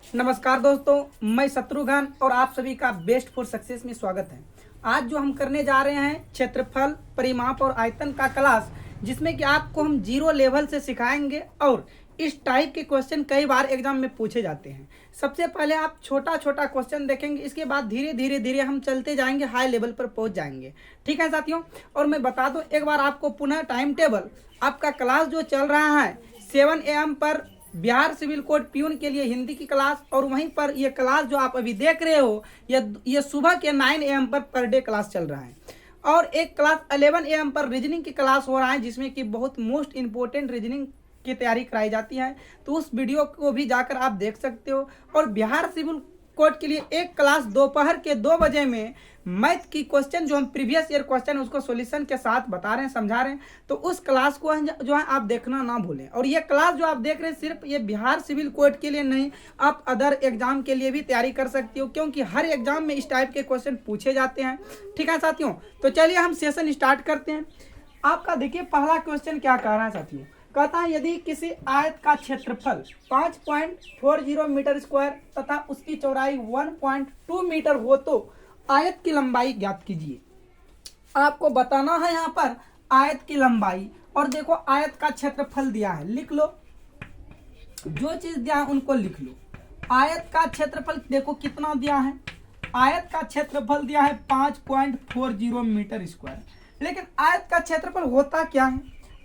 नमस्कार दोस्तों, मैं शत्रुघ्न और आप सभी का बेस्ट फॉर सक्सेस में स्वागत है। आज जो हम करने जा रहे हैं क्षेत्रफल, परिमाप और आयतन का क्लास, जिसमें कि आपको हम जीरो लेवल से सिखाएंगे और इस टाइप के क्वेश्चन कई बार एग्जाम में पूछे जाते हैं। सबसे पहले आप छोटा छोटा क्वेश्चन देखेंगे, इसके बाद धीरे धीरे धीरे हम चलते जाएंगे, हाई लेवल पर पहुंच जाएंगे। ठीक है साथियों, और मैं बता दूं एक बार आपको पुनः टाइम टेबल, आपका क्लास जो चल रहा है 7 AM पर बिहार सिविल कोड प्यून के लिए हिंदी की क्लास, और वहीं पर ये क्लास जो आप अभी देख रहे हो ये सुबह के 9 AM पर डे क्लास चल रहा है। और एक क्लास 11 AM पर रीजनिंग की क्लास हो रहा है, जिसमें कि बहुत मोस्ट इंपॉर्टेंट रीजनिंग की तैयारी कराई जाती है। तो उस वीडियो को भी जाकर आप देख सकते हो। और बिहार सिविल कोड के लिए एक क्लास दोपहर के 2 बजे में मैथ की क्वेश्चन, जो हम प्रीवियस ईयर क्वेश्चन उसको सॉल्यूशन के साथ बता रहे हैं, समझा रहे हैं। तो उस क्लास को जो है आप देखना ना भूलें। और ये क्लास जो आप देख रहे हैं सिर्फ ये बिहार सिविल कोड के लिए नहीं, आप अदर एग्जाम के लिए भी तैयारी कर सकती हो, क्योंकि हर एग्जाम में इस टाइप के क्वेश्चन पूछे जाते हैं। ठीक है साथियों, तो चलिए हम सेशन स्टार्ट करते हैं। आपका देखिए पहला क्वेश्चन क्या कह रहा है साथियों, कहता है यदि किसी आयत का क्षेत्रफल 5.40 मीटर स्क्वायर तथा उसकी चौड़ाई 1.2 मीटर हो तो आयत की लंबाई ज्ञात कीजिए। आपको बताना है यहाँ पर आयत की लंबाई, और देखो आयत का क्षेत्रफल दिया है, लिख लो, जो चीज दिया है उनको लिख लो। आयत का क्षेत्रफल देखो कितना दिया है, आयत का क्षेत्रफल दिया है 5.40 मीटर स्क्वायर। लेकिन आयत का क्षेत्रफल होता क्या है?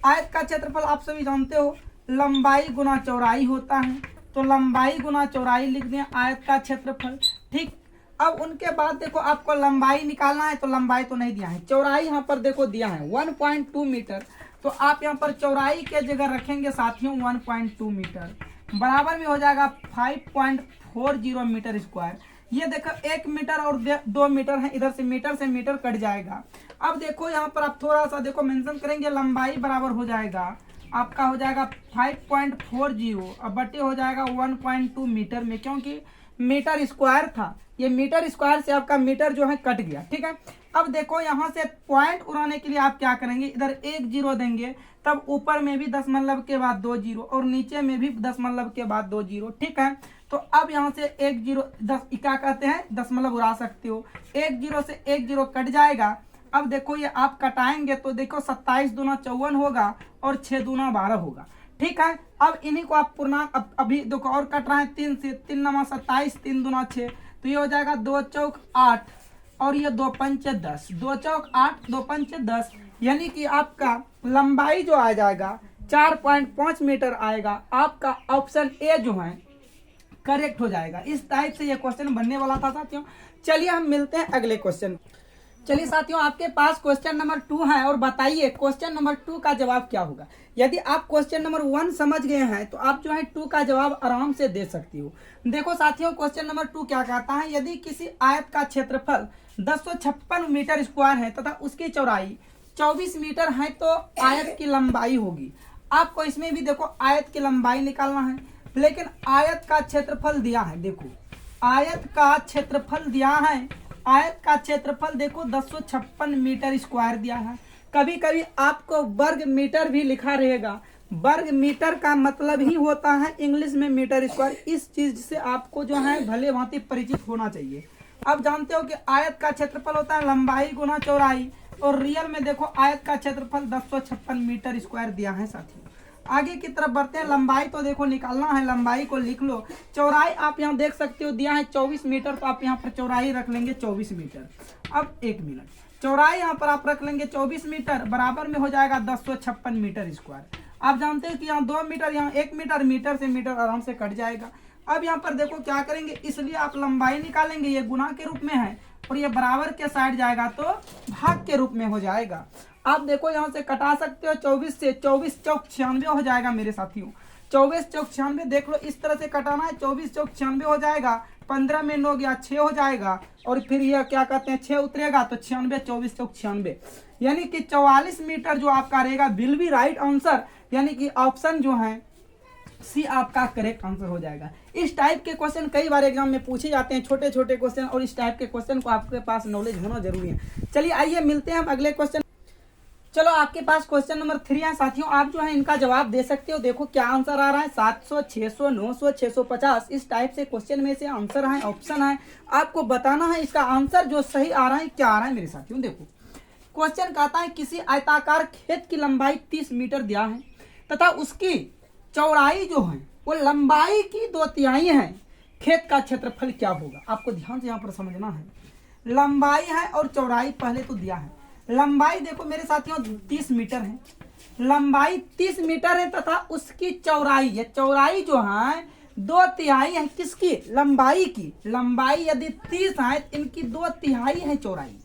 आयत का क्षेत्रफल आप सभी जानते हो लंबाई गुना चौड़ाई होता है। तो लंबाई गुना चौड़ाई लिख दें आयत का क्षेत्रफल। ठीक, अब उनके बाद देखो आपको लंबाई निकालना है, तो लंबाई तो नहीं दिया है, चौड़ाई यहाँ पर देखो दिया है 1.2 मीटर। तो आप यहाँ पर चौड़ाई के जगह रखेंगे साथियों 1.2 मीटर, बराबर में हो जाएगा 5.40 मीटर स्क्वायर। ये देखो 1 मीटर और 2 मीटर है, इधर से मीटर कट जाएगा। अब देखो यहाँ पर आप थोड़ा सा देखो मेंशन करेंगे, लंबाई बराबर हो जाएगा आपका हो जाएगा 5.40 अब बटे हो जाएगा 1.2 मीटर में, क्योंकि मीटर स्क्वायर था, ये मीटर स्क्वायर से आपका मीटर जो है कट गया। ठीक है, अब देखो यहाँ से पॉइंट उड़ाने के लिए आप क्या करेंगे, इधर 1 0 देंगे, तब ऊपर में भी 10 के बाद 2 0 और नीचे में भी 10 के बाद 2 0। ठीक है, तो अब यहाँ से 1 0 10 क्या कहते हैं 10 उड़ा सकते हो, 1 0 से 1 0 कट जाएगा। अब देखो ये आप कटाएंगे तो देखो 27 दूना 54 होगा और 6 दूना 12 होगा। ठीक है, अब इन्हीं को आप पूर्णांक अभी देखो और कट रहा है 3 से, 3 नमा 27, 3 दूना 6, तो ये हो जाएगा 2 चौक 8 और ये 2 पंचे 10, 2 चौक 8 2 पंचे 10, यानी कि आपका लंबाई जो आ जाएगा 4.5 मीटर आएगा। आपका ऑप्शन ए जो है करेक्ट हो जाएगा। इस टाइप से ये क्वेश्चन बनने वाला था साथियों। चलिए हम मिलते हैं अगले क्वेश्चन। चलिए साथियों, आपके पास क्वेश्चन नंबर 2 है, और बताइए क्वेश्चन नंबर 2 का जवाब क्या होगा। यदि आप क्वेश्चन नंबर 1 समझ गए हैं तो आप जो है 2 का जवाब आराम से दे सकती हो। देखो साथियों, क्वेश्चन नंबर 2 क्या कहता है, यदि किसी आयत का क्षेत्रफल 1056 मीटर स्क्वायर है तथा उसकी चौड़ाई 24 मीटर है तो आयत की लंबाई होगी। आपको इसमें भी देखो आयत की लंबाई निकालना है, लेकिन आयत का क्षेत्रफल दिया है, देखो आयत का क्षेत्रफल दिया है, आयत का क्षेत्रफल देखो 1056 मीटर स्क्वायर दिया है। कभी कभी आपको वर्ग मीटर भी लिखा रहेगा, वर्ग मीटर का मतलब ही होता है इंग्लिश में मीटर स्क्वायर। इस चीज से आपको जो है भले भांति परिचित होना चाहिए। अब जानते हो कि आयत का क्षेत्रफल होता है लंबाई गुना चौड़ाई, और रियल में देखो आयत का क्षेत्रफल 1056 मीटर स्क्वायर दिया है साथियों। आगे की तरफ बढ़ते हैं, लंबाई तो देखो निकालना है, लंबाई को लिख लो। चौड़ाई आप यहाँ देख सकते हो दिया है 24 मीटर, तो आप यहाँ पर चौड़ाई रख लेंगे 24 मीटर। अब 1 मिनट, चौड़ाई यहाँ पर आप रख लेंगे 24 मीटर, बराबर में हो जाएगा 1056 मीटर स्क्वायर। आप जानते हो कि यहाँ 2 मीटर, यहाँ 1 मीटर, मीटर से मीटर आराम से कट जाएगा। अब यहाँ पर देखो क्या करेंगे, इसलिए आप लंबाई निकालेंगे, ये गुना के रूप में है और ये बराबर के साइड जाएगा तो भाग के रूप में हो जाएगा। आप देखो यहाँ से कटा सकते हो 24 से, 24 चौक 96 हो जाएगा मेरे साथियों, 24 चौक 96 देख लो, इस तरह से कटाना है, 24 चौक 96 हो जाएगा, 15 में 9 गया 6 हो जाएगा, और फिर यह क्या कहते हैं 6 उतरेगा तो 96, 24 चौक 96, यानी कि 44 मीटर जो आपका रहेगा विल बी राइट आंसर, यानी कि ऑप्शन जो है सी आपका करेक्ट आंसर हो जाएगा। इस टाइप के क्वेश्चन कई बार एग्जाम में पूछे जाते हैं, छोटे छोटे क्वेश्चन, और इस टाइप के क्वेश्चन को आपके पास नॉलेज होना जरूरी है। चलिए आइए मिलते हैं हम अगले क्वेश्चन। चलो आपके पास क्वेश्चन नंबर 3 है साथियों, आप जो है इनका जवाब दे सकते हो। देखो क्या आंसर आ रहा है, 700, 600, 900, 650, इस टाइप से क्वेश्चन में से आंसर है, ऑप्शन है, आपको बताना है इसका आंसर जो सही आ रहा है क्या आ रहा है मेरे साथियों। देखो क्वेश्चन कहता है किसी आयताकार खेत की लंबाई 30 मीटर दिया है तथा उसकी चौड़ाई जो है वो लंबाई की 2/3 है, खेत का क्षेत्रफल क्या होगा। आपको ध्यान से यहाँ पर समझना है, लंबाई है और चौड़ाई पहले तो दिया है। लंबाई देखो मेरे साथियों 30 मीटर है, लंबाई 30 मीटर है तथा उसकी चौड़ाई, ये चौड़ाई जो है 2/3 है किसकी, लंबाई की। लंबाई यदि 30 है इनकी 2/3 है चौड़ाई।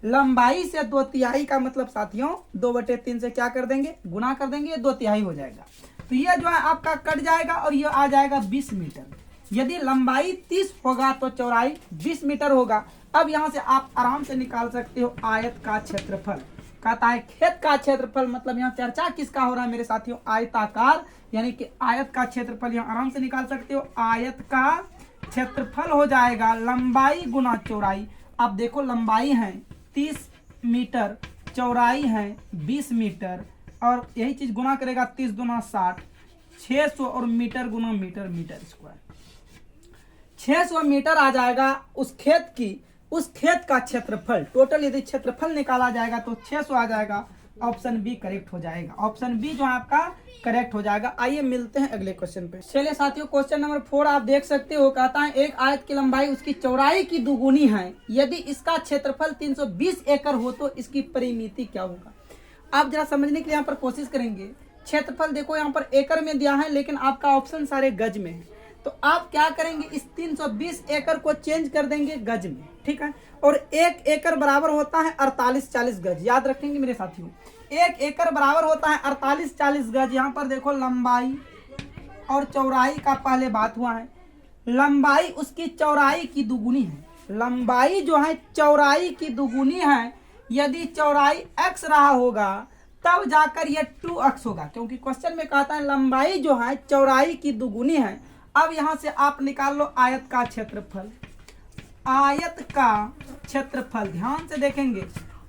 लंबाई से 2/3 का मतलब साथियों 2/3 से क्या कर देंगे, गुना कर देंगे, ये 2/3 हो जाएगा। तो ये जो है आपका कट जाएगा और ये आ जाएगा 20 मीटर। यदि लंबाई 30 होगा तो चौड़ाई 20 मीटर होगा। अब यहाँ से आप आराम से निकाल सकते हो आयत का क्षेत्रफल। कहता है खेत का क्षेत्रफल, मतलब यहाँ चर्चा किसका हो रहा है मेरे साथियों, आयताकार, यानी कि आयत का क्षेत्रफल यहाँ आराम से निकाल सकते हो। आयत का क्षेत्रफल हो जाएगा लंबाई गुना चौड़ाई। अब देखो लंबाई है 30 मीटर, चौड़ाई है 20 मीटर, और यही चीज गुना करेगा 30 दूना 60, 600 और मीटर गुना मीटर, मीटर स्क्वायर 600 मीटर आ जाएगा उस खेत का क्षेत्रफल। टोटल यदि क्षेत्रफल निकाला जाएगा तो 600 आ जाएगा। ऑप्शन बी करेक्ट हो जाएगा, ऑप्शन बी जो है आपका करेक्ट हो जाएगा। आइए मिलते हैं अगले क्वेश्चन पे। चलिए साथियों क्वेश्चन नंबर 4 आप देख सकते हो, कहता है एक आयत की लंबाई उसकी चौड़ाई की दुगुनी है, यदि इसका क्षेत्रफल 320 एकड़ हो तो इसकी परिमिति क्या होगा। आप जरा समझने के लिए यहाँ पर कोशिश करेंगे। क्षेत्रफल देखो यहाँ पर एकड़ में दिया है लेकिन आपका ऑप्शन सारे गज में है, तो आप क्या करेंगे, इस 320 एकड़ को चेंज कर देंगे गज में, ठीक है। और 1 एकड़ बराबर होता है 48-40 गज, याद रखेंगे मेरे साथियों। 1 एकड़ बराबर होता है 48-40 गज। यहाँ पर देखो लंबाई और चौड़ाई का पहले बात हुआ है, लंबाई उसकी चौड़ाई की दुगुनी है। लंबाई जो है चौड़ाई की दुगुनी है, यदि चौड़ाई x रहा होगा तब जाकर ये 2x होगा, क्योंकि क्वेश्चन में कहता है लंबाई जो है चौड़ाई की दुगुनी है। अब यहां से आप निकाल लो आयत का क्षेत्रफल। आयत का क्षेत्रफल ध्यान से देखेंगे,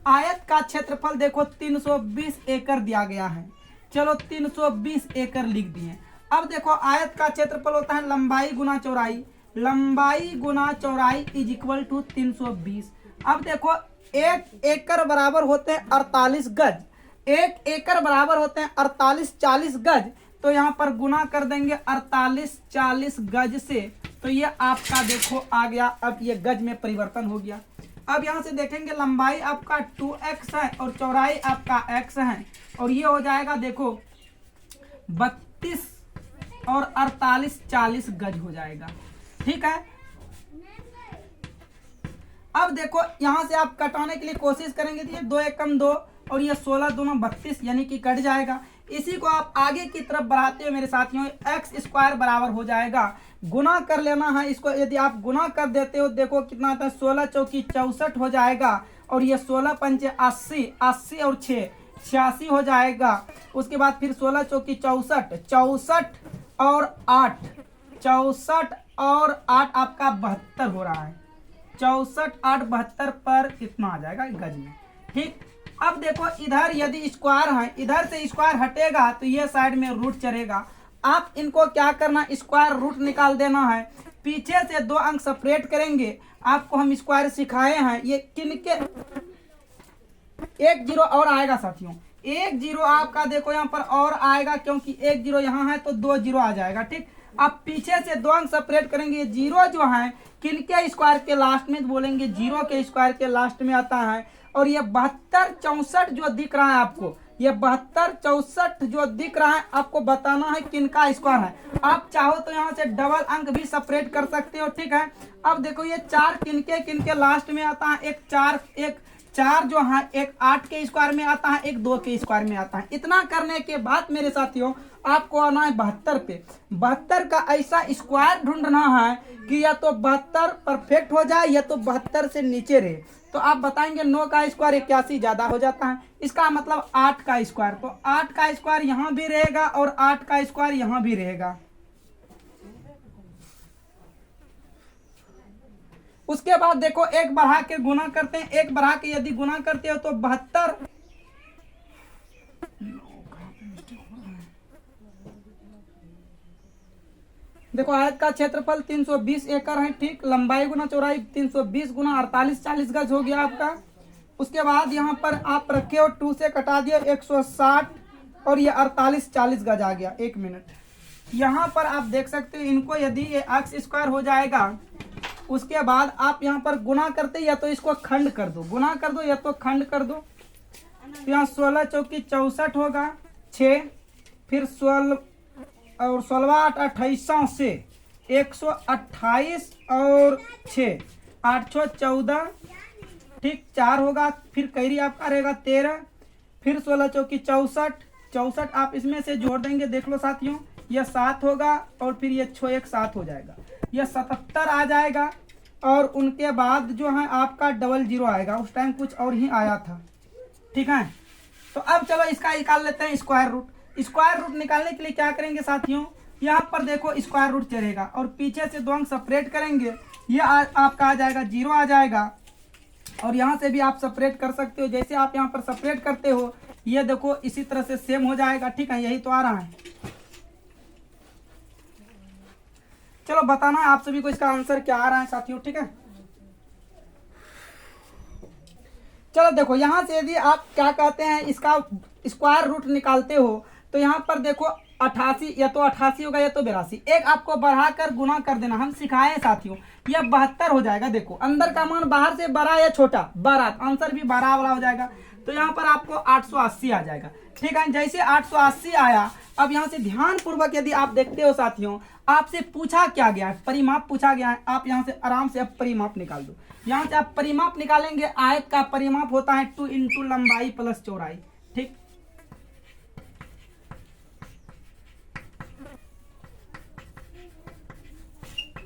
आयत का क्षेत्रफल देखो 320 एकड़ दिया गया है, चलो 320 एकड़ लिख दिए। अब देखो आयत का क्षेत्रफल होता है लंबाई गुना चौड़ाई, लंबाई गुना चौड़ाई इज इक्वल टू 320। अब देखो 1 एकड़ बराबर होते हैं 48 गज, 1 एकड़ बराबर होते हैं 48-40 गज, तो यहाँ पर गुना कर देंगे 48-40 गज से, तो ये आपका देखो आ गया। अब ये गज में परिवर्तन हो गया। अब यहाँ से देखेंगे लंबाई आपका 2x है और चौड़ाई आपका x है, और ये हो जाएगा देखो 32 और 48-40 गज हो जाएगा, ठीक है। अब देखो यहाँ से आप कटाने के लिए कोशिश करेंगे तो ये 2 एकम 2 और ये 16 दूना 32, यानी कि कट जाएगा। इसी को आप आगे की तरफ बढ़ाते हो मेरे साथियों, एक्स स्क्वायर बराबर हो जाएगा, गुना कर लेना है इसको। यदि आप गुना कर देते हो देखो कितना आता है, 16 चौकी 64 हो जाएगा, और ये 16 पंचे 80, 80 और 6 86 हो जाएगा। उसके बाद फिर 16 चौकी 64, 64 और 8, 64 और 8 आपका 72 हो रहा है, 64 8 72 पर इतना आ जाएगा गज में, ठीक। अब देखो इधर यदि स्क्वायर है, इधर से स्क्वायर हटेगा तो ये साइड में रूट चढ़ेगा। आप इनको क्या करना, स्क्वायर रूट निकाल देना है, पीछे से 2 अंक सेपरेट करेंगे। आपको हम स्क्वायर सिखाए हैं, ये किनके 1 0 और आएगा साथियों, 1 0 आपका देखो यहाँ पर और आएगा, क्योंकि 1 0 यहाँ है तो 2 0 आ जाएगा, ठीक। आप पीछे से 2 अंक सेपरेट करेंगे, 0 जो है किनके स्क्वायर के लास्ट में बोलेंगे, 0 के स्क्वायर के लास्ट में आता है। और ये 72 64 जो दिख रहा है आपको, ये 72 64 जो दिख रहा है आपको बताना है किनका स्क्वायर है। आप चाहो तो यहाँ से डबल अंक भी सेपरेट कर सकते हो, ठीक है। अब देखो ये 4 किनके किनके लास्ट में आता है, एक 4 जो है एक 8 के स्क्वायर में आता है, एक 2 के स्क्वायर में आता है। इतना करने के बाद मेरे साथियों आपको आना है 72 पे। 72 का ऐसा स्क्वायर ढूंढना है कि या तो 72 परफेक्ट हो जाए या तो 72 से नीचे रहे। तो आप बताएंगे 9 का स्क्वायर 81 ज्यादा हो जाता है, इसका मतलब 8 का स्क्वायर, तो 8 का स्क्वायर यहाँ भी रहेगा और 8 का स्क्वायर यहाँ भी रहेगा। उसके बाद देखो एक बढ़ा के गुना करते हैं, एक बढ़ा के यदि गुना करते हो तो 72 देखो आयत का क्षेत्रफल 320 एकड़ है, ठीक। लंबाई गुना चौड़ाई 320 गुना 48 40 गज हो गया आपका। उसके बाद यहाँ पर आप रखे हो 2 से कटा दिए 160 और ये 48 40 गज आ गया। 1 मिनट, यहाँ पर आप देख सकते हो इनको, यदि ये एक्स स्क्वायर हो जाएगा, उसके बाद आप यहाँ पर गुना करते या तो इसको खंड कर दो, गुना कर दो या तो खंड कर दो। तो यहाँ 16 चौकी 64 होगा 6, फिर 16 और 16 28 से 128 और 6 8 14, ठीक 4 होगा। फिर कैरी आपका रहेगा 13, फिर 16 चौकी 64 आप इसमें से जोड़ देंगे, देख लो साथियों, यह 7 होगा और फिर ये 6 1 7 हो जाएगा, यह 77 आ जाएगा। और उनके बाद जो है आपका 00 आएगा, उस टाइम कुछ और ही आया था, ठीक है। तो अब चलो इसका निकाल लेते हैं स्क्वायर रूट। स्क्वायर रूट निकालने के लिए क्या करेंगे साथियों, यहाँ पर देखो स्क्वायर रूट चलेगा और पीछे से 2 अंक सेपरेट करेंगे, ये आपका आ जाएगा 0 आ जाएगा। और यहाँ से भी आप सेपरेट कर सकते हो, जैसे आप यहाँ पर सेपरेट करते हो ये देखो इसी तरह से सेम हो जाएगा, ठीक है। यही तो आ रहा है। चलो बताना है आप सभी को इसका आंसर क्या आ रहा है साथियों, ठीक है। चलो देखो यहाँ से यदि आप क्या कहते हैं इसका स्क्वायर रूट निकालते हो तो यहाँ पर देखो 88, या तो 88 होगा या तो 82, एक आपको बढ़ाकर गुना कर देना, हम सिखाए साथियों। यह 72 हो जाएगा। देखो अंदर का मान बाहर से बड़ा या छोटा, बड़ा, आंसर भी 12 वाला हो जाएगा। तो यहाँ पर आपको 880 आ जाएगा, ठीक है। जैसे 880 आया, अब यहाँ से ध्यान पूर्वक यदि आप देखते हो साथियों, आपसे पूछा क्या गया है, परिमाप पूछा गया है। आप यहाँ से आराम से अब परिमाप निकाल दो। यहाँ से आप परिमाप निकालेंगे, आयत का परिमाप होता है 2 इंटू लंबाई प्लस चौड़ाई, ठीक।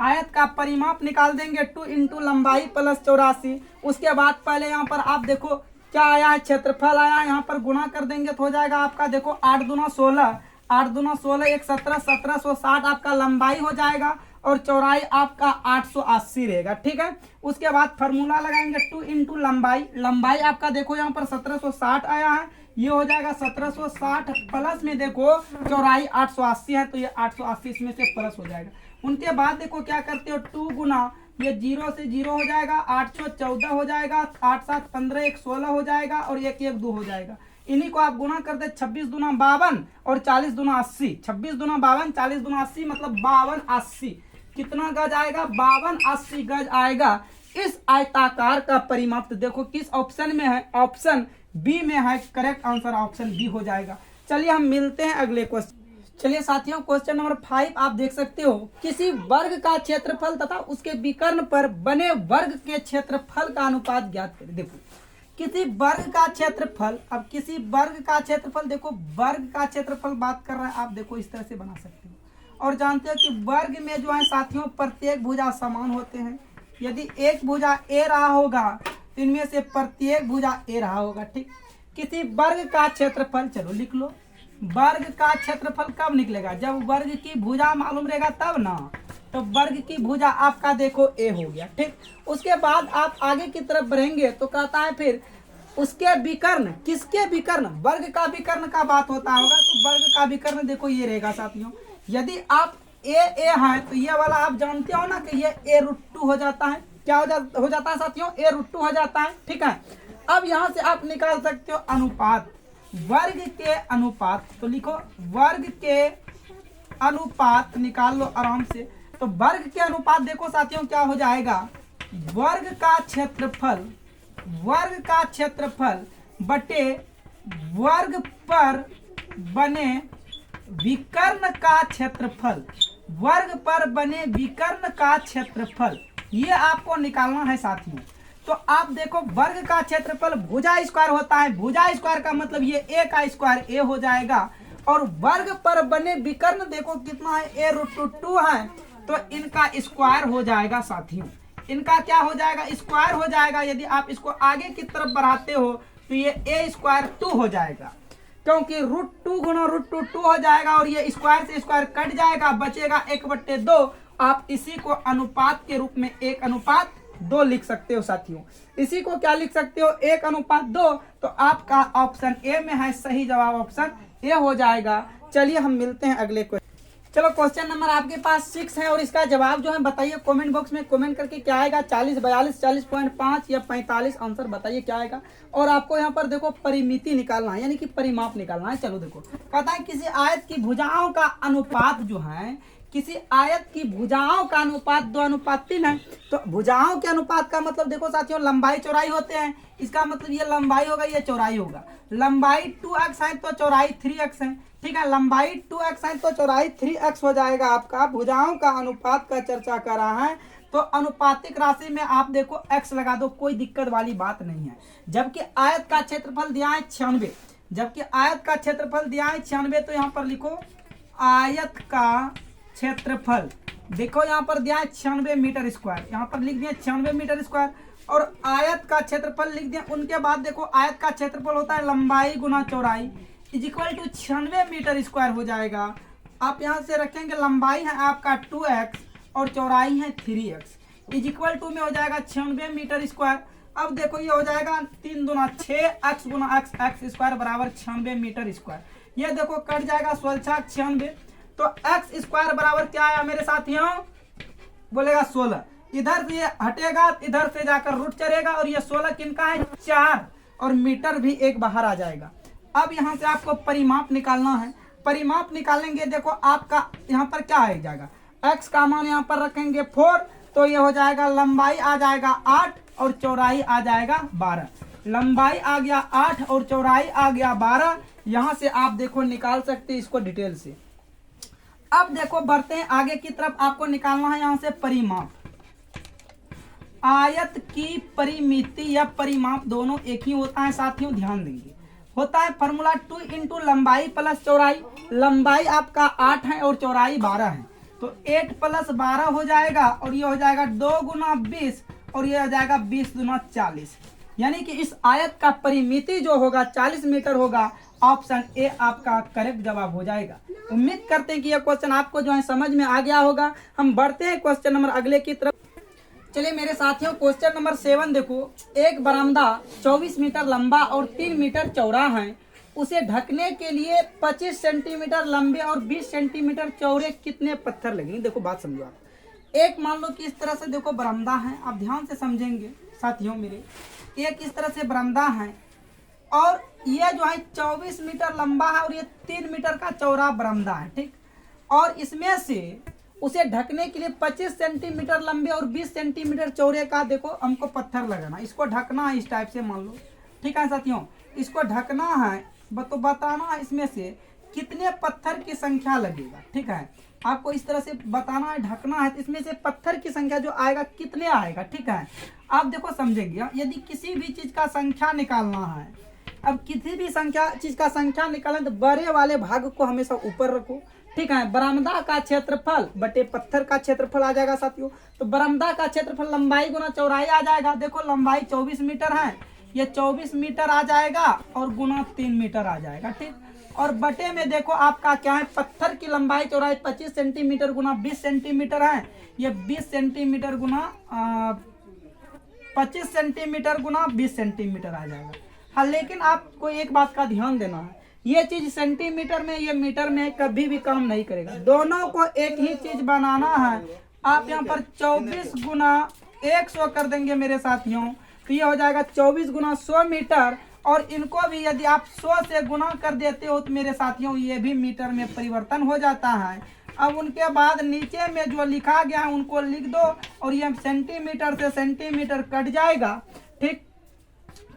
आयत का परिमाप निकाल देंगे 2 इंटू लंबाई प्लस 84। उसके बाद पहले यहाँ पर आप देखो क्या आया है, क्षेत्रफल आया है, यहाँ पर गुणा कर देंगे तो हो जाएगा आपका देखो 8 दूना 16, 8 दूना 16 1 17, 1760 आपका लंबाई हो जाएगा और चौड़ाई आपका 880 रहेगा, ठीक है। उसके बाद फार्मूला लगाएंगे 2 इंटू लंबाई, लंबाई आपका देखो यहाँ पर 1760 आया है, ये हो जाएगा 1760 प्लस में देखो चौड़ाई 880 है, तो ये 880 इसमें से प्लस हो जाएगा। उनके बाद देखो क्या करते हो 2 गुना, ये 0 से 0 हो जाएगा, 814 हो जाएगा, 8 7 15 1 16 हो जाएगा और 1 1 2 हो जाएगा। इन्हीं को आप गुना कर दे 26 दूना 52 और 40 दूना 80, 26 दूना 52 40 दूना 80 मतलब 52 80 कितना गज आएगा, 52 80 गज आएगा। इस आयताकार का परिमाप तो देखो किस ऑप्शन में है, ऑप्शन बी में है। करेक्ट आंसर ऑप्शन बी हो जाएगा। चलिए हम मिलते हैं अगले क्वेश्चन। चलिए साथियों क्वेश्चन नंबर 5 आप देख सकते हो, किसी वर्ग का क्षेत्रफल तथा उसके विकर्ण पर बने वर्ग के क्षेत्रफल का अनुपात ज्ञात करें। देखो किसी वर्ग का क्षेत्रफल, अब किसी वर्ग का क्षेत्रफल, देखो वर्ग का क्षेत्रफल बात कर रहा है, आप देखो इस तरह से बना सकते हो। और जानते हो कि वर्ग में जो है साथियों प्रत्येक भुजा समान होते हैं। यदि एक भुजा ए रहा होगा तो इनमें से प्रत्येक भुजा ए रहा होगा, ठीक। किसी वर्ग का क्षेत्रफल, चलो लिख लो, वर्ग का क्षेत्रफल कब निकलेगा, जब वर्ग की भुजा मालूम रहेगा तब ना। तो वर्ग की भुजा आपका देखो ए हो गया, ठीक। उसके बाद आप आगे की तरफ बढ़ेंगे तो कहता है फिर उसके विकर्ण, किसके विकर्ण, वर्ग का विकर्ण का बात होता होगा, तो वर्ग का विकर्ण देखो ये रहेगा साथियों। यदि आप ए है तो ये वाला आप जानते हो ना कि ये a√2 हो जाता है, क्या हो जाता है साथियों, a√2 हो जाता है, ठीक है। अब यहाँ से आप निकाल सकते हो अनुपात, वर्ग के अनुपात, तो लिखो वर्ग के अनुपात निकाल लो आराम से। तो वर्ग के अनुपात देखो साथियों क्या हो जाएगा, वर्ग का क्षेत्रफल, वर्ग का क्षेत्रफल बटे वर्ग पर बने विकर्ण का क्षेत्रफल, वर्ग पर बने विकर्ण का क्षेत्रफल, ये आपको निकालना है साथियों। तो आप देखो वर्ग का क्षेत्रफल भुजा स्क्वायर होता है, भुजा स्क्वायर का मतलब ये ए का स्क्वायर ए हो जाएगा, और वर्ग पर बने विकर्ण देखो कितना है, a√2 है, तो इनका स्क्वायर हो जाएगा साथियों। इनका क्या हो जाएगा, स्क्वायर हो जाएगा। यदि आप इसको आगे की तरफ बढ़ाते हो तो ये a² 2 हो जाएगा, क्योंकि √2 गुना √2 2 हो जाएगा और ये स्क्वायर से स्क्वायर कट जाएगा, बचेगा 1/2। आप इसी को अनुपात के रूप में 1:2 लिख सकते हो साथियों। इसी को क्या लिख सकते हो, 1:2। तो आपका ऑप्शन ए में है सही जवाब, ऑप्शन ए हो जाएगा। चलिए हम मिलते हैं अगले क्वेश्चन। चलो क्वेश्चन नंबर आपके पास 6 है और इसका जवाब जो है बताइए कमेंट बॉक्स में कमेंट करके क्या आएगा, 40, 42, 40.5 या 45 आंसर बताइए क्या आएगा। और आपको यहाँ पर देखो परिमिति निकालना है यानी कि परिमाप निकालना है। चलो देखो कहता है किसी आयत की भुजाओं का अनुपात जो है, किसी आयत की भुजाओं का अनुपात 2:3 है। तो भुजाओं के अनुपात का मतलब देखो साथियों लंबाई चौड़ाई होते हैं, इसका मतलब ये लंबाई होगा ये चौड़ाई होगा। लंबाई 2x है तो चौड़ाई 3x है, ठीक है। लंबाई 2x है तो चौड़ाई 3x हो जाएगा आपका। भुजाओं का अनुपात का चर्चा कर रहा है तो अनुपातिक राशि में आप देखो x लगा दो, कोई दिक्कत वाली बात नहीं है। जबकि आयत का क्षेत्रफल दिया है 96, जबकि आयत का क्षेत्रफल दिया है 96, तो यहाँ पर लिखो आयत का क्षेत्रफल, देखो यहाँ पर दिया है 96 मीटर स्क्वायर, यहाँ पर लिख दिया 96 मीटर स्क्वायर और आयत का क्षेत्रफल लिख दिया। उनके बाद देखो आयत का क्षेत्रफल होता है लंबाई गुना चौड़ाई is equal to 96 meter square हो जाएगा। आप यहाँ से रखेंगे लंबाई है आपका 2x और चौड़ाई है 3x इज इक्वल टू में हो जाएगा 96 मीटर स्क्वायर। अब देखो ये हो जाएगा 3 दूना 6x गुना x स्क्वायर बराबर 96 मीटर स्क्वायर। ये देखो कट जाएगा 96, तो x स्क्वायर बराबर क्या आया मेरे साथियों, बोलेगा 16। इधर से ये हटेगा, इधर से जाकर रूट चलेगा और ये 16 किनका है 4 और मीटर भी एक बाहर आ जाएगा। अब यहाँ से आपको परिमाप निकालना है। परिमाप निकालेंगे देखो आपका यहाँ पर क्या आ जाएगा, x का मान यहाँ पर रखेंगे 4, तो ये हो जाएगा लंबाई आ जाएगा 8 और चौड़ाई आ जाएगा 12। लंबाई आ गया 8 और चौड़ाई आ गया 12। यहाँ से आप देखो निकाल सकते हैं इसको डिटेल से। अब देखो बढ़ते हैं आगे की तरफ, आपको निकालना है यहाँ से परिमाप। आयत की परिमिति या परिमाप दोनों एक ही होता है साथियों, ध्यान देंगे। होता है फॉर्मूला 2 इंटू लंबाई प्लस चौड़ाई। लंबाई आपका 8 है और चौड़ाई 12 है, तो 8 प्लस 12 हो जाएगा और ये हो जाएगा 2 गुना 20 और ये हो जाएगा 20 गुना 40। यानी कि इस आयत का परिमिति जो होगा 40 मीटर होगा। ऑप्शन ए आपका करेक्ट जवाब हो जाएगा। उम्मीद करते हैं कि यह क्वेश्चन आपको जो है समझ में आ गया होगा। हम बढ़ते हैं क्वेश्चन नंबर अगले की तरफ। चलिए मेरे साथियों क्वेश्चन नंबर 7 देखो, एक बरामदा 24 मीटर लंबा और 3 मीटर चौड़ा है, उसे ढकने के लिए 25 सेंटीमीटर लंबे और 20 सेंटीमीटर चौड़े कितने पत्थर लगेंगे। देखो बात समझो आप। एक मान लो कि इस तरह से देखो बरामदा है, आप ध्यान से समझेंगे साथियों मेरे। एक इस तरह से बरामदा है और ये जो है 24 मीटर लंबा है और ये 3 मीटर का चौड़ा बरामदा है, ठीक। और इसमें से उसे ढकने के लिए 25 सेंटीमीटर लंबे और 20 सेंटीमीटर चौड़े का देखो हमको पत्थर लगाना, इसको ढकना है इस टाइप से मान लो, ठीक है साथियों। इसको ढकना है तो बताना है इसमें से कितने पत्थर की संख्या लगेगा, ठीक है। आपको इस तरह से बताना है, ढकना है, तो इसमें से पत्थर की संख्या जो आएगा कितने आएगा, ठीक है। आप देखो समझेंगे, यदि किसी भी चीज का संख्या निकालना है, अब किसी भी चीज का संख्या निकालें तो बड़े वाले भाग को हमेशा ऊपर रखो, ठीक है। बरामदा का क्षेत्रफल बटे पत्थर का क्षेत्रफल आ जाएगा साथियों। तो बरामदा का क्षेत्रफल लंबाई गुना चौड़ाई आ जाएगा। देखो लंबाई 24 मीटर है, ये 24 मीटर आ जाएगा और गुना 3 मीटर आ जाएगा, ठीक। और बटे में देखो आपका क्या है, पत्थर की लंबाई चौड़ाई 25 सेंटीमीटर गुना 20 सेंटीमीटर है, ये 20 सेंटीमीटर गुना 25 सेंटीमीटर गुना 20 सेंटीमीटर आ जाएगा। हाँ लेकिन आपको एक बात का ध्यान देना है, ये चीज सेंटीमीटर में ये मीटर में कभी भी काम नहीं करेगा, दोनों को एक ही चीज बनाना है। आप यहाँ पर 24 गुना 100 कर देंगे मेरे साथियों, तो ये हो जाएगा 24 गुना 100 मीटर। और इनको भी यदि आप 100 से गुना कर देते हो तो मेरे साथियों ये भी मीटर में परिवर्तन हो जाता है। अब उनके बाद नीचे में जो लिखा गया है उनको लिख दो और ये सेंटीमीटर से सेंटीमीटर कट जाएगा, ठीक।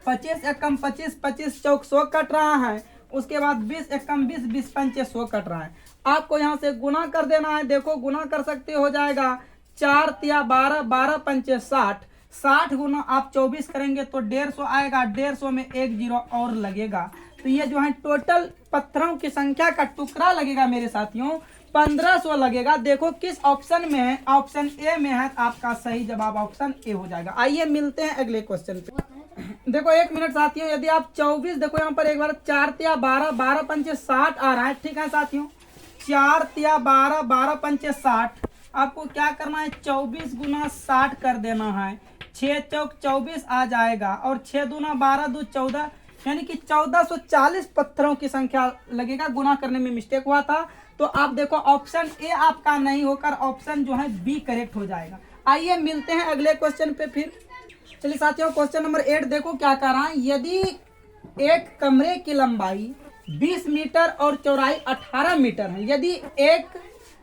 25 एकम 25, 25 चौक 100 कट रहा है, उसके बाद 20 एकम 20, 20 पंचे 100 कट रहा है। आपको यहाँ से गुना कर देना है, देखो गुना कर सकते हो जाएगा 4 तिया 12, 12 पंचे 60, 60 गुना आप 24 करेंगे तो 150 आएगा, 150 में 1 जीरो और लगेगा। तो ये जो है टोटल पत्थरों की संख्या का टुकड़ा लगेगा मेरे साथियों 1500 लगेगा। देखो किस ऑप्शन में है, ऑप्शन ए में है, आपका सही जवाब ऑप्शन ए हो जाएगा। आइए मिलते हैं अगले क्वेश्चन पे। देखो एक मिनट साथियों, यदि आप 24 देखो यहाँ पर एक बार 4 तिया 12, 12 पंचे 60 आ रहा है, ठीक है साथियों। 4 तिया 12, 12 पंचे 60, आपको क्या करना है 24 गुना 60 कर देना है, 6 चौक 24 आ जाएगा और 6 दूना 12, 2 14, यानी कि 1440 पत्थरों की संख्या लगेगा। गुना करने में मिस्टेक हुआ था तो आप देखो ऑप्शन ए आपका नहीं होकर ऑप्शन जो है बी करेक्ट हो जाएगा। आइए मिलते हैं अगले क्वेश्चन पे फिर। चलिए साथियों, क्वेश्चन नंबर 8 देखो क्या कह रहा है। यदि एक कमरे की लंबाई 20 मीटर और चौड़ाई 18 मीटर है, यदि एक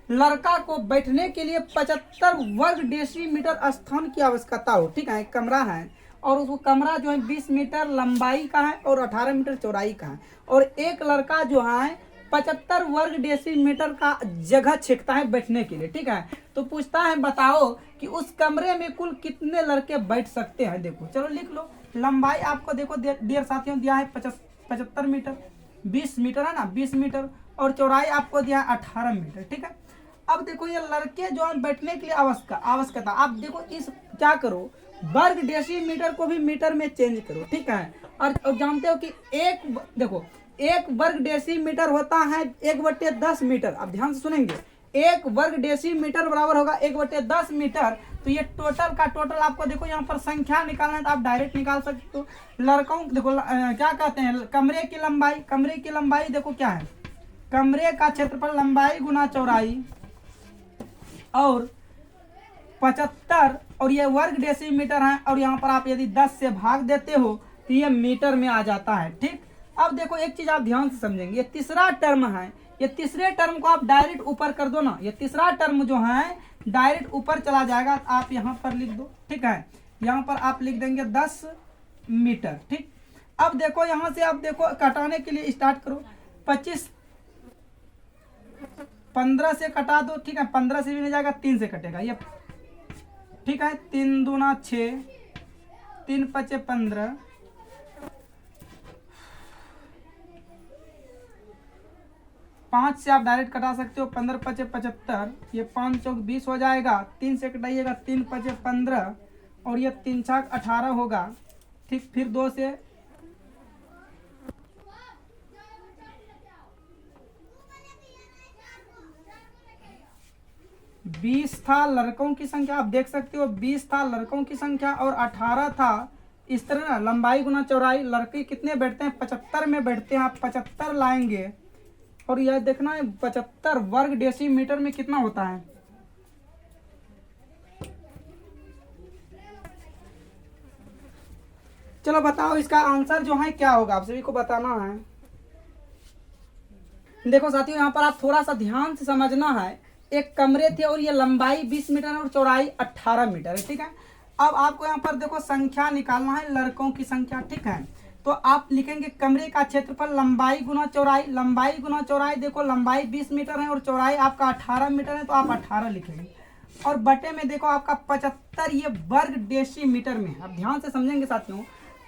लड़का को बैठने के लिए 75 वर्ग डेसीमीटर स्थान की आवश्यकता हो, ठीक है, एक कमरा है और उसको कमरा जो है 20 मीटर लंबाई का है और 18 मीटर चौड़ाई का है, और एक लड़का जो है 75 वर्ग डेसीमीटर का जगह छेकता है बैठने के लिए, ठीक है। तो पूछता है बताओ कि उस कमरे में कुल कितने लड़के बैठ सकते हैं। देखो चलो लिख लो, लंबाई आपको देखो देर साथियों दिया है 75 मीटर, 20 मीटर है ना, 20 मीटर, और चौड़ाई आपको दिया है 18 मीटर, ठीक है। अब देखो ये लड़के जो है बैठने के लिए आवश्यकता, आप देखो इस क्या करो, वर्ग डेसीमीटर को भी मीटर में चेंज करो, ठीक है। और जानते हो कि एक वर्ग डेसीमीटर होता है 1/10 मीटर। अब ध्यान से सुनेंगे, एक वर्ग डेसीमीटर बराबर होगा 1/10 मीटर। तो ये टोटल का टोटल आपको देखो यहाँ पर संख्या निकालना है तो आप डायरेक्ट निकाल सकते हो। लड़कों देखो क्या कहते हैं, कमरे की लंबाई देखो क्या है, कमरे का क्षेत्रफल लंबाई गुना चौड़ाई और 75, और ये वर्ग डेसीमीटर है, और यहाँ पर आप यदि 10 से भाग देते हो तो ये मीटर में आ जाता है, ठीक। अब देखो एक चीज आप ध्यान से समझेंगे, ये तीसरा टर्म है, ये तीसरे टर्म को आप डायरेक्ट ऊपर कर दो ना, ये तीसरा टर्म जो है डायरेक्ट ऊपर चला जाएगा। आप यहाँ पर लिख दो, ठीक है, यहाँ पर आप लिख देंगे 10 मीटर, ठीक। अब देखो यहाँ से आप देखो कटाने के लिए स्टार्ट करो, 15 से कटा दो, ठीक है, 15 से भी नहीं जाएगा, 3 से कटेगा ये, ठीक है। 3 दूना 6, 3 पचे 15, 5 से आप डायरेक्ट कटा सकते हो, 15 पचे 75, ये 5 चौक 20 हो जाएगा, 3 से कटाइएगा, 3 पचे 15, और ये 3 छक 18 होगा, ठीक। फिर 2 से 20 था लड़कों की संख्या, आप देख सकते हो 20 था लड़कों की संख्या और 18 था, इस तरह ना लंबाई गुना चौड़ाई। लड़के कितने बैठते हैं, 75 में बैठते हैं, आप 75 लाएंगे, और यह देखना है 75 वर्ग डेसीमीटर में कितना होता है। चलो बताओ इसका आंसर जो है क्या होगा, आप सभी को बताना है। देखो साथियों यहाँ पर आप थोड़ा सा ध्यान से समझना है, एक कमरे थे और ये लंबाई 20 मीटर है और चौड़ाई 18 मीटर है, ठीक है। अब आपको यहाँ पर देखो संख्या निकालना है, लड़कों की संख्या, ठीक है। तो आप लिखेंगे कमरे का क्षेत्रफल लंबाई गुना चौड़ाई, देखो लंबाई 20 मीटर है और चौड़ाई आपका 18 मीटर है, तो आप 18 लिखेंगे, और बटे में देखो आपका 75 ये वर्ग डेसीमीटर में है। अब ध्यान से समझेंगे साथियों,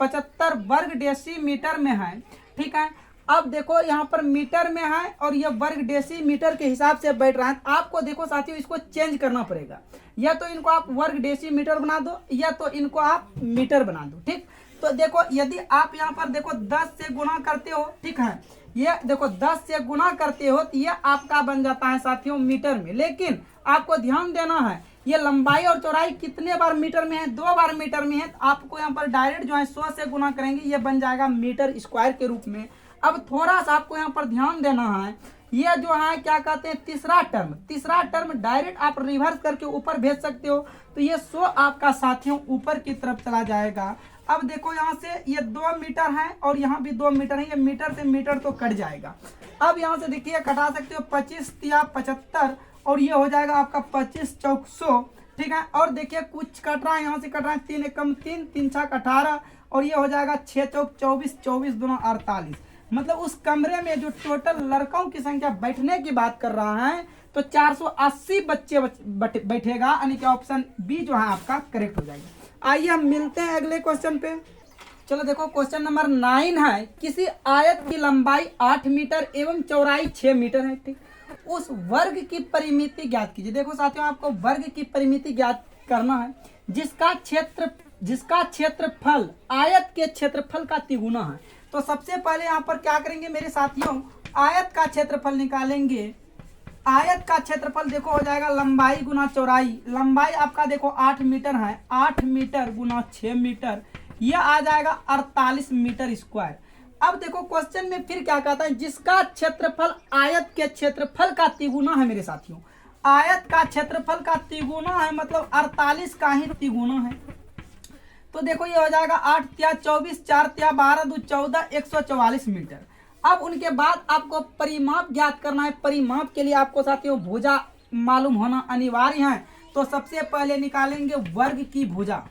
75 वर्ग डेसीमीटर में है, ठीक है। अब देखो यहाँ पर मीटर में है और ये वर्ग डेसीमीटर के हिसाब से बैठ रहा है। आपको देखो साथियों इसको चेंज करना पड़ेगा, या तो इनको आप वर्ग डेसीमीटर बना दो या तो इनको आप मीटर बना दो, ठीक। तो देखो यदि आप यहाँ पर देखो 10 से गुणा करते हो, ठीक है, ये देखो 10 से गुणा करते हो तो ये आपका बन जाता है साथियों मीटर में। लेकिन आपको ध्यान देना है ये लंबाई और चौड़ाई कितने बार मीटर में है, 2 बार मीटर में है। तो आपको यहाँ पर डायरेक्ट जो है 100 से गुणा करेंगे, ये बन जाएगा मीटर स्क्वायर के रूप में। अब थोड़ा सा आपको यहाँ पर ध्यान देना है, ये जो है क्या कहते हैं तीसरा टर्म डायरेक्ट आप रिवर्स करके ऊपर भेज सकते हो, तो ये 100 आपका साथियों ऊपर की तरफ चला जाएगा। अब देखो यहाँ से ये 2 मीटर है और यहाँ भी 2 मीटर है, ये मीटर से मीटर तो कट जाएगा। अब यहाँ से देखिए कटा सकते हो 25 या 75, और ये हो जाएगा आपका 25 चौक 100, ठीक है। और देखिए कुछ कट रहा है, यहाँ से कट रहा है 3 एकम 3, 3 छक 18, और ये हो जाएगा 6 चौक 24, 24 दूना 48। मतलब उस कमरे में जो टोटल लड़कों की संख्या बैठने की बात कर रहा है तो 480 बच्चे बैठेगा, यानी कि ऑप्शन बी जो है आपका करेक्ट हो जाएगा। आइए हम मिलते हैं अगले क्वेश्चन पे। चलो देखो क्वेश्चन नंबर 9 है, किसी आयत की लंबाई 8 मीटर एवं चौड़ाई 6 मीटर है, ठीक। उस वर्ग की परिमिति ज्ञात कीजिए। देखो साथियों आपको वर्ग की परिमिति ज्ञात करना है, जिसका क्षेत्रफल आयत के क्षेत्रफल का तिगुना है। तो सबसे पहले यहाँ पर क्या करेंगे मेरे साथियों, आयत का क्षेत्रफल निकालेंगे। आयत का क्षेत्रफल देखो हो जाएगा लंबाई गुना चौड़ाई। लंबाई आपका देखो 8 मीटर है, 8 मीटर गुना 6 मीटर, यह आ जाएगा 48 मीटर स्क्वायर। अब देखो क्वेश्चन में फिर क्या कहता है, जिसका क्षेत्रफल आयत के क्षेत्रफल का तिगुना है मेरे साथियों। आयत का क्षेत्रफल का तिगुना है मतलब 48 का ही तिगुना है। तो देखो ये हो जाएगा 8 तिया 24, 4 तिया 12, 2 14, 144 मीटर। अब उनके बाद आपको परिमाप ज्ञात करना है। परिमाप के लिए आपको साथियों भुजा मालूम होना अनिवार्य है। तो सबसे पहले निकालेंगे वर्ग की भुजा।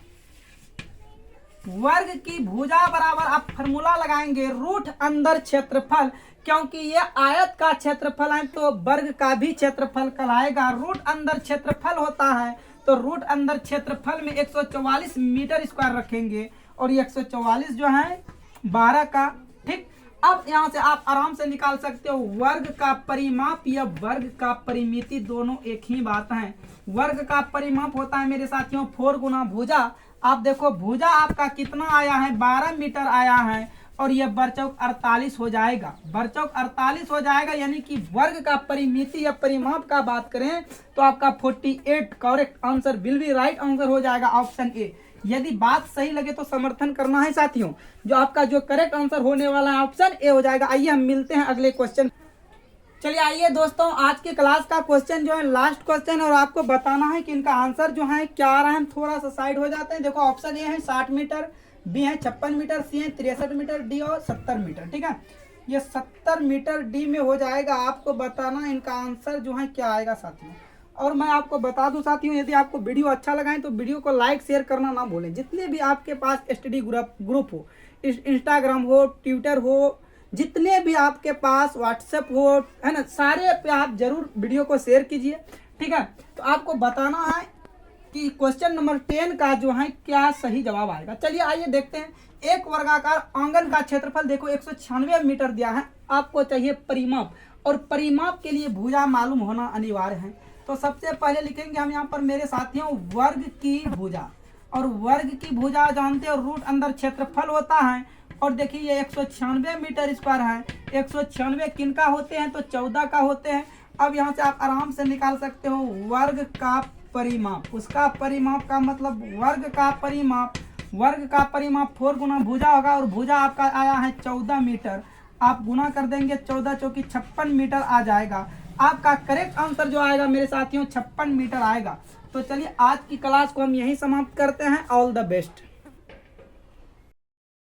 वर्ग की भुजा बराबर आप फॉर्मूला लगाएंगे रूट अंदर क्षेत्रफल, क्योंकि ये आयत का क्षेत्रफल है तो वर्ग का भी क्षेत्रफल कहलाएगा। रूट अंदर क्षेत्रफल होता है तो रूट अंदर क्षेत्रफल में 144 मीटर स्क्वायर रखेंगे और ये 144 जो है 12 का। ठीक, अब यहाँ से आप आराम से निकाल सकते हो वर्ग का परिमाप या वर्ग का परिमिति, दोनों एक ही बात है। वर्ग का परिमाप होता है मेरे साथियों 4 गुना भुजा। आप देखो भुजा आपका कितना आया है, 12 मीटर आया है और यह बरचौक 48 हो जाएगा। बरचौक 48 हो जाएगा, यानी कि वर्ग का परिमिति या परिमाप का बात करें तो आपका 48 correct answer will be right answer हो जाएगा ऑप्शन ए। यदि बात सही लगे तो समर्थन करना है साथियों। जो आपका जो करेक्ट आंसर होने वाला है ऑप्शन ए हो जाएगा। आइए हम मिलते हैं अगले क्वेश्चन। चलिए आइए दोस्तों, आज के क्लास का क्वेश्चन जो है लास्ट क्वेश्चन, और आपको बताना है कि इनका आंसर जो है क्या आ रहा है। हम थोड़ा सा साइड हो जाते हैं। देखो ऑप्शन ए है 60 मीटर, बी है 56 मीटर, सी है 63 मीटर, डी और 70 मीटर। ठीक है, ये 70 मीटर डी में हो जाएगा। आपको बताना इनका आंसर जो है क्या आएगा साथियों। और मैं आपको बता दूं साथियों, यदि आपको वीडियो अच्छा लगा है तो वीडियो को लाइक शेयर करना ना भूलें। जितने भी आपके पास स्टडी ग्रुप हो, इंस्टाग्राम हो, ट्विटर हो, जितने भी आपके पास व्हाट्सएप हो, है ना, सारे पे आप जरूर वीडियो को शेयर कीजिए। ठीक है, तो आपको बताना है कि क्वेश्चन नंबर 10 का जो है क्या सही जवाब आएगा। चलिए आइए देखते हैं। एक वर्गाकार आंगन का क्षेत्रफल देखो 196 मीटर दिया है। आपको चाहिए परिमाप, और परिमाप के लिए भुजा मालूम होना अनिवार्य है। तो सबसे पहले लिखेंगे हम यहाँ पर मेरे साथियों वर्ग की भुजा, और वर्ग की भुजा जानते हो रूट अंदर क्षेत्रफल होता है। और देखिए ये 196 मीटर स्क्वायर है। 196 किनका होते हैं तो 14 का होते हैं। अब यहाँ से आप आराम से निकाल सकते हो वर्ग का परिमाप। उसका परिमाप का मतलब वर्ग का परिमाप, वर्ग का परिमाप 4 गुना भुजा होगा, और भुजा आपका आया है 14 मीटर। आप गुना कर देंगे 14 चौकी 56 मीटर आ जाएगा। आपका करेक्ट आंसर जो आएगा मेरे साथियों 56 मीटर आएगा। तो चलिए आज की क्लास को हम यहीं समाप्त करते हैं। All the best.